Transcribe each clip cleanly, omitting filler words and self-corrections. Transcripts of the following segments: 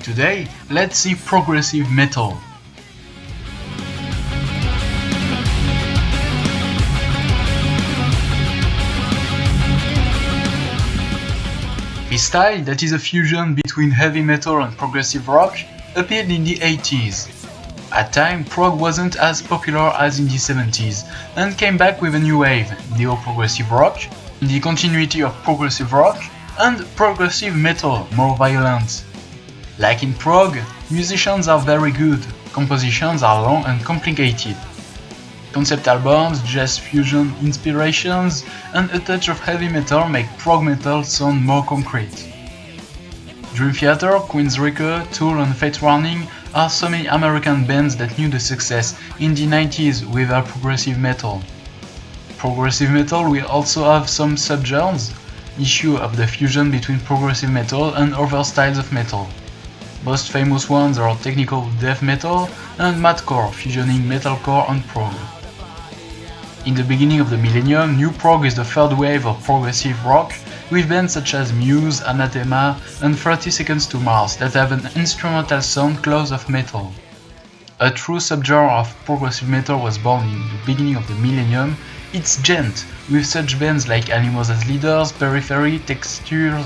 Today, let's see progressive metal. This style, that is a fusion between heavy metal and progressive rock, appeared in the 80s. At time, prog wasn't as popular as in the 70s, and came back with a new wave, neo-progressive rock, in the continuity of progressive rock, and progressive metal, more violent. Like in prog, musicians are very good, compositions are long and complicated. Concept albums, jazz fusion inspirations, and a touch of heavy metal make prog metal sound more concrete. Dream Theater, Queensrÿche, Tool and Fate Warning are so many American bands that knew the success in the 90s with their progressive metal. Progressive metal will also have some subgenres, issue of the fusion between progressive metal and other styles of metal. Most famous ones are technical death metal and mathcore, fusioning metalcore and prog. In the beginning of the millennium, new prog is the third wave of progressive rock, with bands such as Muse, Anathema, and 30 Seconds to Mars that have an instrumental sound close of metal. A true subgenre of progressive metal was born in the beginning of the millennium. It's gent, with such bands like Animals as Leaders, Periphery, Textures,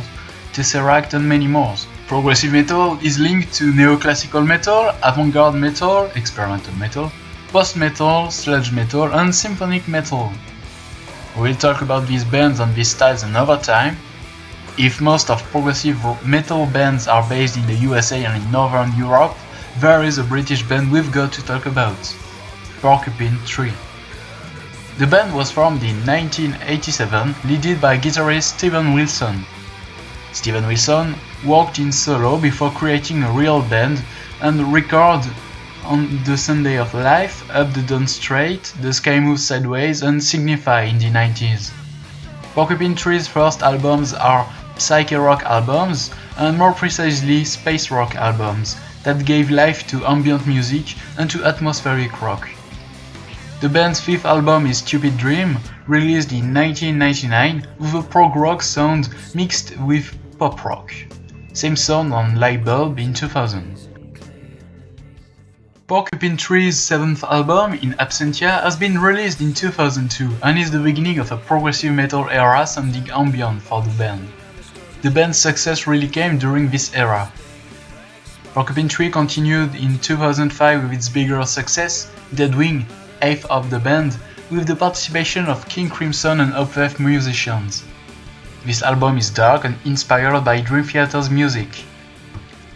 Tesseract, and many more. Progressive metal is linked to neoclassical metal, avant-garde metal, experimental metal, post-metal, sludge metal, and symphonic metal. We'll talk about these bands and these styles another time. If most of progressive metal bands are based in the USA and in Northern Europe, there is a British band we've got to talk about, Porcupine Tree. The band was formed in 1987, led by guitarist Steven Wilson. Steven Wilson worked in solo before creating a real band and recorded on The Sunday of Life, Up the Dawn Straight, The Sky Moves Sideways, and Signify in the 90s. Porcupine Tree's first albums are psyche rock albums, and more precisely space rock albums, that gave life to ambient music and to atmospheric rock. The band's fifth album is Stupid Dream, released in 1999 with a prog rock sound mixed with pop rock. Same sound on Light Bulb in 2000. Porcupine Tree's seventh album, In Absentia, has been released in 2002 and is the beginning of a progressive metal era sounding ambient for the band. The band's success really came during this era. Porcupine Tree continued in 2005 with its bigger success, Deadwing, eighth of the band, with the participation of King Crimson and Opeth musicians. This album is dark and inspired by Dream Theater's music.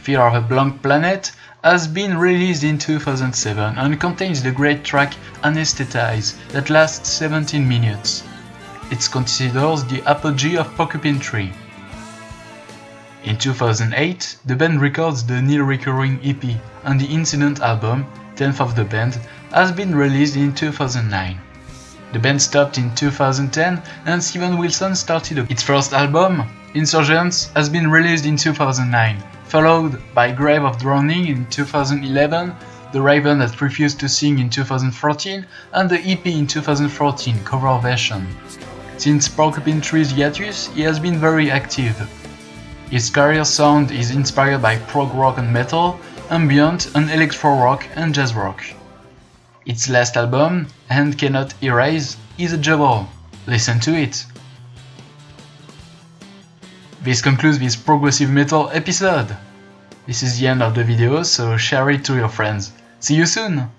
Fear of a Blank Planet has been released in 2007 and contains the great track Anesthetize that lasts 17 minutes. It's considered the apogee of Porcupine Tree. In 2008, the band records the near-recurring EP, and the Incident album, 10th of the band, has been released in 2009. The band stopped in 2010 and Steven Wilson started its first album, Insurgents, has been released in 2009, followed by Grave of Drowning in 2011, The Raven That Refused to Sing in 2014, and the EP in 2014 cover version. Since Porcupine Tree's hiatus, he has been very active. His career sound is inspired by prog rock and metal, ambient and electro rock and jazz rock. Its last album, Hand Cannot Erase, is a jewel. Listen to it. This concludes this progressive metal episode. This is the end of the video, so share it to your friends. See you soon!